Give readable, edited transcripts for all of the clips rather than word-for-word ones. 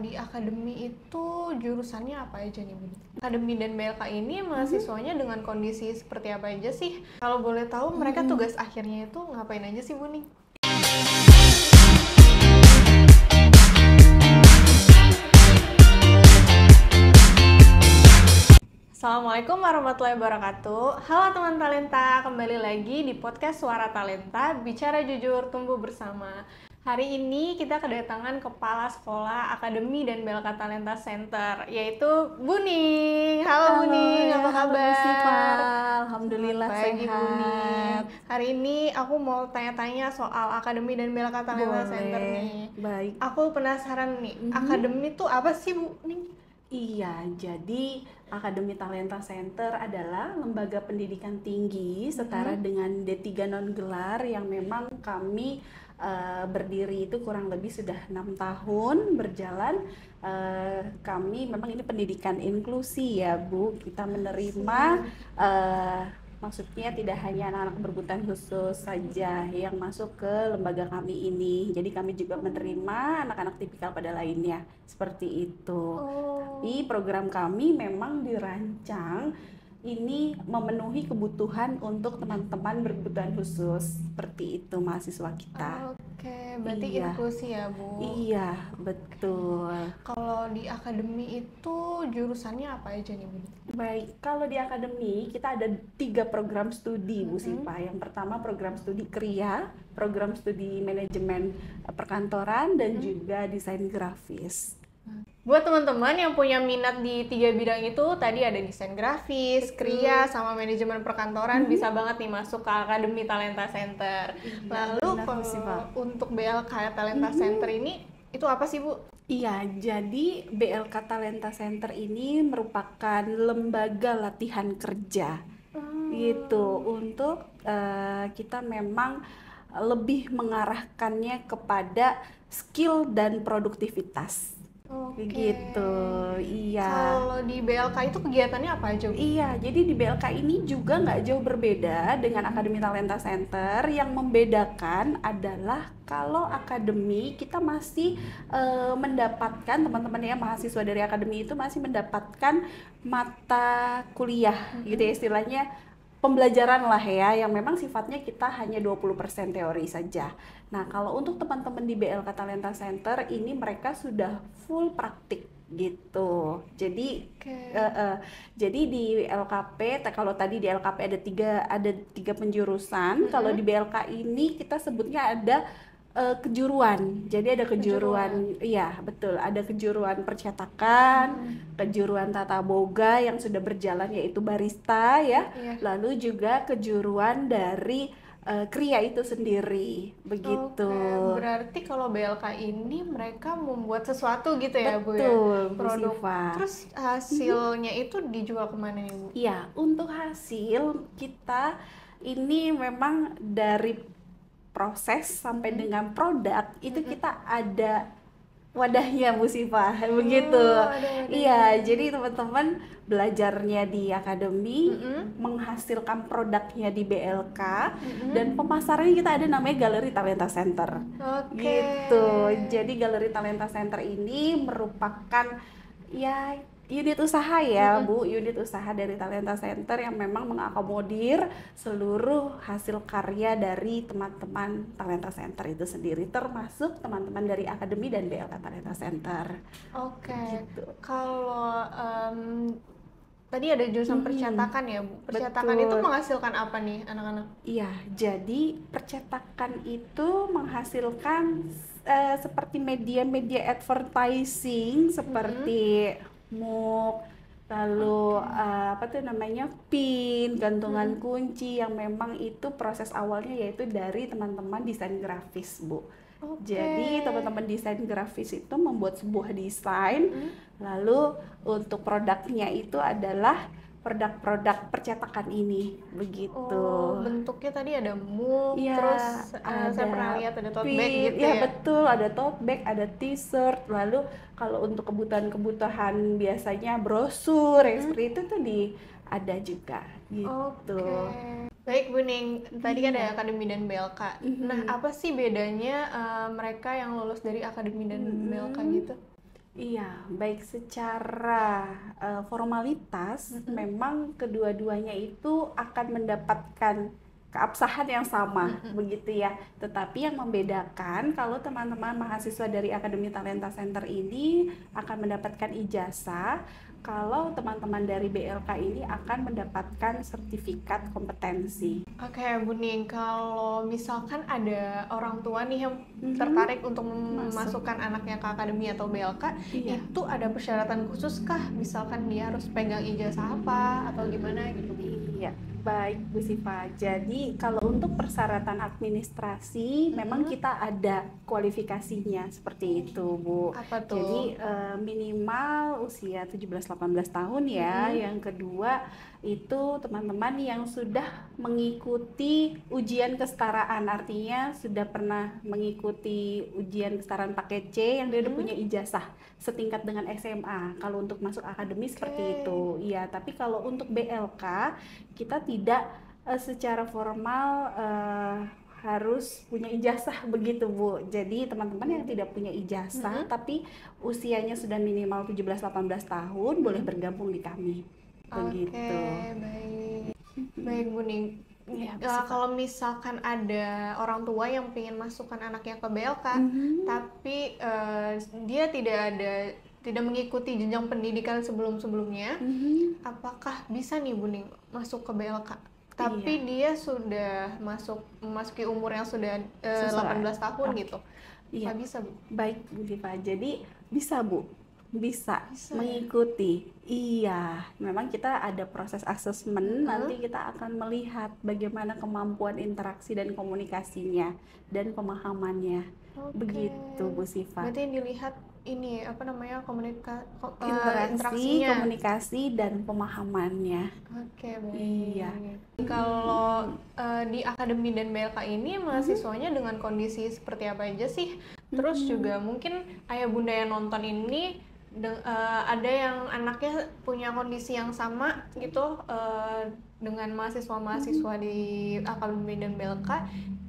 di akademi itu jurusannya apa aja nih, Bu? Akademi dan BLK ini mahasiswanya dengan kondisi seperti apa aja sih? Kalau boleh tahu mereka tugas akhirnya itu ngapain aja sih, Bu nih? Assalamualaikum warahmatullahi wabarakatuh. Halo teman talenta, kembali lagi di podcast Suara Talenta, bicara jujur, tumbuh bersama. Hari ini kita kedatangan Kepala Sekolah Akademi dan BLK Talenta Center, yaitu Buning. Halo Buning, apa kabar? Alhamdulillah Selamat pagi, sehat. Buning. Hari ini aku mau tanya-tanya soal Akademi dan BLK Talenta Center nih. Baik. Aku penasaran nih, akademi itu apa sih, Buning? Iya, jadi Akademi Talenta Center adalah lembaga pendidikan tinggi setara dengan D3 non-gelar yang memang kami berdiri itu kurang lebih sudah 6 tahun berjalan. Kami memang ini pendidikan inklusi ya Bu, kita menerima maksudnya tidak hanya anak-anak berkebutuhan khusus saja yang masuk ke lembaga kami ini. Jadi kami juga menerima anak-anak tipikal pada lainnya. Seperti itu. Di program kami memang dirancang ini memenuhi kebutuhan untuk teman-teman berkebutuhan khusus. Seperti itu mahasiswa kita. Oke, berarti Iya. inklusi ya, Bu. Iya, betul. Kalau di akademi itu jurusannya apa aja nih, Bu? Baik, kalau di akademi kita ada 3 program studi Bu Sipa. Yang pertama program studi KRIA, program studi manajemen perkantoran, dan juga desain grafis. Buat teman-teman yang punya minat di 3 bidang itu, tadi ada desain grafis, KRIA, sama manajemen perkantoran, bisa banget nih masuk ke Akademi Talenta Center. Lalu benar, kalau Sipa. untuk BLK Talenta Center ini, itu apa sih, Bu? Iya, jadi BLK Talenta Center ini merupakan lembaga latihan kerja gitu untuk kita memang lebih mengarahkannya kepada skill dan produktivitas. Oke. Begitu, iya. Kalau di BLK itu kegiatannya apa aja, Bu? Iya, jadi di BLK ini juga nggak jauh berbeda dengan Akademi Talenta Center. Yang membedakan adalah kalau akademi kita masih mendapatkan, teman-teman ya mahasiswa dari akademi itu masih mendapatkan mata kuliah gitu ya istilahnya, pembelajaran lah ya, yang memang sifatnya kita hanya 20% teori saja. Nah, kalau untuk teman-teman di BLK Talenta Center ini mereka sudah full praktik gitu. Jadi jadi di LKP, kalau tadi di LKP ada tiga penjurusan, kalau di BLK ini kita sebutnya ada kejuruan. Jadi ada kejuruan, iya betul, ada kejuruan percetakan, kejuruan tata boga yang sudah berjalan yaitu barista ya. Iya. Lalu juga kejuruan dari KRIA itu sendiri, begitu. Oke, berarti kalau BLK ini mereka membuat sesuatu gitu ya, Bu ya? Betul, Bu Produk. Siva. Terus hasilnya itu dijual kemana nih, Bu? Iya, untuk hasil kita ini memang dari proses sampai dengan produk itu kita ada wadahnya Bu Siva, begitu. ada wadahnya. Iya, jadi teman-teman belajarnya di akademi, menghasilkan produknya di BLK, dan pemasarannya kita ada namanya Galeri Talenta Center. Oke. Gitu. Jadi Galeri Talenta Center ini merupakan ya unit usaha ya Bu, unit usaha dari Talenta Center yang memang mengakomodir seluruh hasil karya dari teman-teman Talenta Center itu sendiri, termasuk teman-teman dari Akademi dan BLK Talenta Center. Oke. Gitu. Kalau tadi ada jurusan percetakan ya, Bu? Percetakan Betul. itu menghasilkan apa nih, anak-anak? Iya, jadi percetakan itu menghasilkan seperti media-media advertising seperti MOOC, lalu apa tuh namanya, pin, gantungan kunci, yang memang itu proses awalnya yaitu dari teman-teman desain grafis, Bu. Jadi teman-teman desain grafis itu membuat sebuah desain, lalu untuk produknya itu adalah produk-produk percetakan ini, begitu. Oh, bentuknya tadi ada mug, Iya, terus ada saya pernah lihat ada tote bag pin, gitu ya ya. betul, ada tote bag, ada t-shirt, lalu kalau untuk kebutuhan-kebutuhan biasanya brosur, yang seperti itu tuh ada juga, gitu. Oke. Baik Buning, tadi kan ada Akademi dan BLK. Nah, apa sih bedanya mereka yang lulus dari Akademi dan BLK gitu? Iya, baik secara formalitas memang kedua-duanya itu akan mendapatkan keabsahan yang sama, begitu ya. Tetapi yang membedakan kalau teman-teman mahasiswa dari Akademi Talenta Center ini akan mendapatkan ijazah, kalau teman-teman dari BLK ini akan mendapatkan sertifikat kompetensi. Oke, Bu Ning, kalau misalkan ada orang tua nih yang Mhm. tertarik untuk Masuk. memasukkan anaknya ke akademi atau BLK, Iya. itu ada persyaratan khusus kah? Misalkan dia harus pegang ijazah apa atau gimana gitu? Iya, baik Bu Siva. Jadi kalau untuk persyaratan administrasi memang kita ada kualifikasinya seperti itu, Bu. Apa tuh? Jadi minimal usia 17-18 tahun ya. Yang kedua itu teman-teman yang sudah mengikuti ujian kesetaraan, artinya sudah pernah mengikuti ujian kesetaraan paket C yang dia udah punya ijazah setingkat dengan SMA. Kalau untuk masuk akademi seperti itu. Iya, tapi kalau untuk BLK kita tidak secara formal harus punya ijazah begitu, Bu. Jadi teman-teman yang tidak punya ijazah tapi usianya sudah minimal 17-18 tahun boleh bergabung di kami. Begitu. Oke, baik. Baik, Bu Ning. Iya, Kalau misalkan ada orang tua yang pengen masukkan anaknya ke BLK, tapi dia tidak mengikuti jenjang pendidikan sebelum-sebelumnya, apakah bisa nih Bu Ning masuk ke BLK? Tapi dia sudah memasuki umur yang sudah 18 tahun gitu. Iya. Bisa, Bu? Baik, Bu Diva. Jadi bisa, Bu. Bisa Bisa, mengikuti. Iya, memang kita ada proses asesmen, nanti kita akan melihat bagaimana kemampuan interaksi dan komunikasinya dan pemahamannya. Begitu, Bu Siva. Berarti yang dilihat ini apa namanya Interaksi, interaksinya. komunikasi dan pemahamannya. Oke, baik. Iya. Kalau di akademi dan BLK ini mahasiswanya dengan kondisi seperti apa aja sih? Terus juga mungkin ayah bunda yang nonton ini ada yang anaknya punya kondisi yang sama gitu dengan mahasiswa-mahasiswa di akademi dan BLK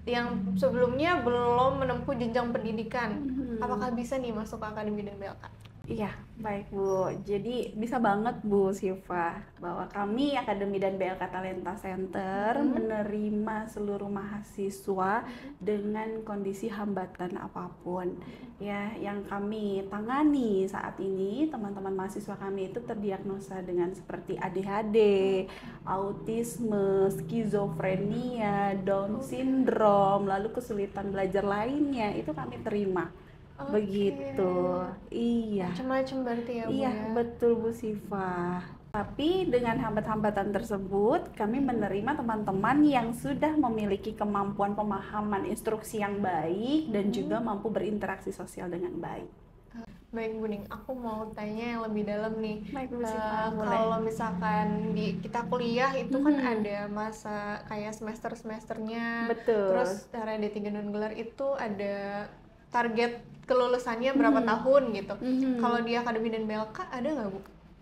yang sebelumnya belum menempuh jenjang pendidikan. Apakah bisa nih masuk ke akademi dan BLK? Iya, baik Bu. Jadi bisa banget Bu Siva bahwa kami Akademi dan BLK Talenta Center menerima seluruh mahasiswa dengan kondisi hambatan apapun. Ya, yang kami tangani saat ini teman-teman mahasiswa kami itu terdiagnosa dengan seperti ADHD, autisme, skizofrenia, Down syndrome, lalu kesulitan belajar lainnya itu kami terima. Begitu, iya. Macam-macam berarti ya, Bu, Iya, ya? betul Bu Siva. Tapi dengan hambatan-hambatan tersebut, kami menerima teman-teman yang sudah memiliki kemampuan pemahaman instruksi yang baik dan juga mampu berinteraksi sosial dengan baik. Baik, Bu Ning, aku mau tanya yang lebih dalam nih. Baik, Bu Siva, boleh. Kalau misalkan kita kuliah itu kan ada masa kayak semester-semesternya. Betul. Terus cara D3 non-gelar itu ada target kelulusannya berapa tahun gitu. Kalau di akademi dan BLK ada nggak, Bu?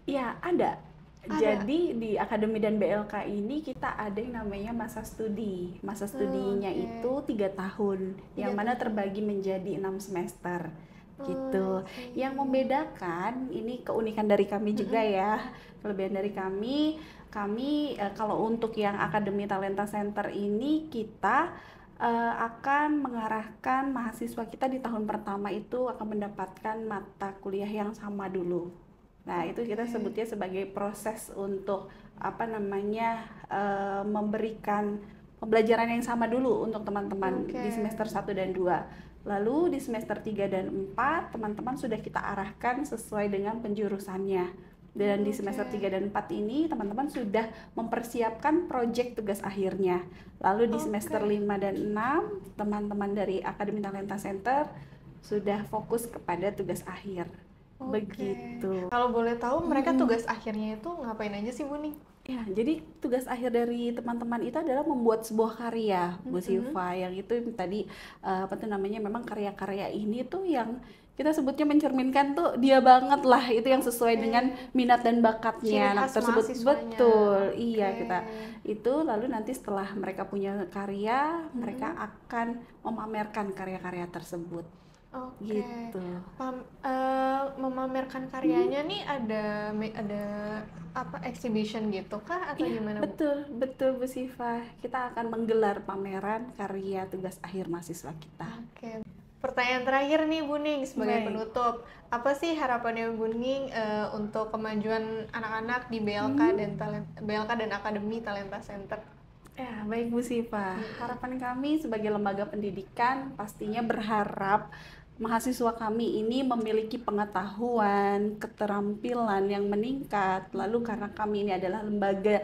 Iya, ada. Jadi di Akademi dan BLK ini kita ada yang namanya masa studi. Masa studinya itu 3 tahun, yang mana terbagi menjadi 6 semester. Gitu. Yang membedakan, ini keunikan dari kami juga ya, kelebihan dari kami kalau untuk yang Akademi Talenta Center ini kita akan mengarahkan mahasiswa kita di tahun pertama itu akan mendapatkan mata kuliah yang sama dulu. Nah, itu kita sebutnya sebagai proses untuk memberikan pembelajaran yang sama dulu untuk teman-teman di semester 1 dan 2. Lalu di semester 3 dan 4 teman-teman sudah kita arahkan sesuai dengan penjurusannya. Dan di semester 3 dan 4 ini teman-teman sudah mempersiapkan proyek tugas akhirnya. Lalu di semester 5 dan 6 teman-teman dari Akademi Talenta Center sudah fokus kepada tugas akhir. Begitu. Kalau boleh tahu mereka tugas akhirnya itu ngapain aja sih, Bu Ning? Ya, jadi tugas akhir dari teman-teman itu adalah membuat sebuah karya, Bu Siva, yang itu tadi memang karya-karya ini tuh yang kita sebutnya mencerminkan tuh dia banget lah, itu yang sesuai dengan minat dan bakatnya anak tersebut. Betul, iya kita itu lalu nanti setelah mereka punya karya, mereka akan memamerkan karya-karya tersebut. Oke. gitu. Memamerkan karyanya nih ada apa exhibition gitu kah atau Iya, gimana, Bu? betul, betul Bu Siva. Kita akan menggelar pameran karya tugas akhir mahasiswa kita. Oke. Pertanyaan terakhir nih Bu Ning sebagai Baik. penutup. Apa sih harapannya Bu Ning untuk kemajuan anak-anak di BLK dan Akademi Talenta Center? Ya, baik Bu Siva. Harapan kami sebagai lembaga pendidikan pastinya berharap mahasiswa kami ini memiliki pengetahuan, keterampilan yang meningkat. Lalu karena kami ini adalah lembaga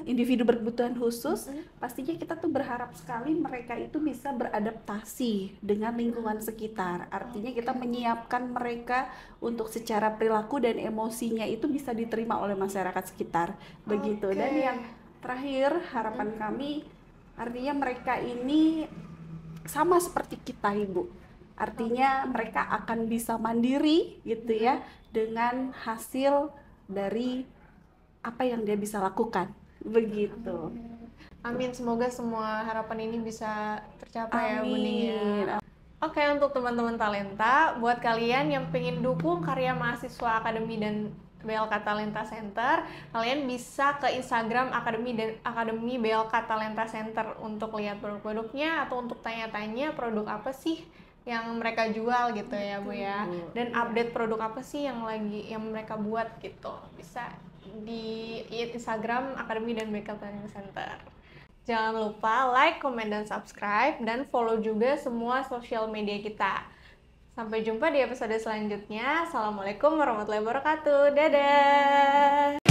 individu berkebutuhan khusus, pastinya kita tuh berharap sekali mereka itu bisa beradaptasi dengan lingkungan sekitar. Artinya kita menyiapkan mereka untuk secara perilaku dan emosinya itu bisa diterima oleh masyarakat sekitar. Begitu. Oke. Dan yang terakhir, harapan kami artinya mereka ini sama seperti kita, Ibu. Artinya mereka akan bisa mandiri gitu ya dengan hasil dari apa yang dia bisa lakukan. Begitu. Amin, semoga semua harapan ini bisa tercapai ya Bu Ning ya. Amin. Oke, untuk teman-teman talenta, buat kalian yang pengen dukung karya mahasiswa Akademi dan BLK Talenta Center, kalian bisa ke Instagram Akademi BLK Talenta Center untuk lihat produk-produknya atau untuk tanya-tanya produk apa sih yang mereka jual gitu ya Bu ya, dan update produk apa sih yang mereka buat gitu. Bisa di Instagram Akademi dan BLK Talenta Center. Jangan lupa like, comment, dan subscribe, dan follow juga semua sosial media kita. Sampai jumpa di episode selanjutnya. Assalamualaikum warahmatullahi wabarakatuh. Dadah!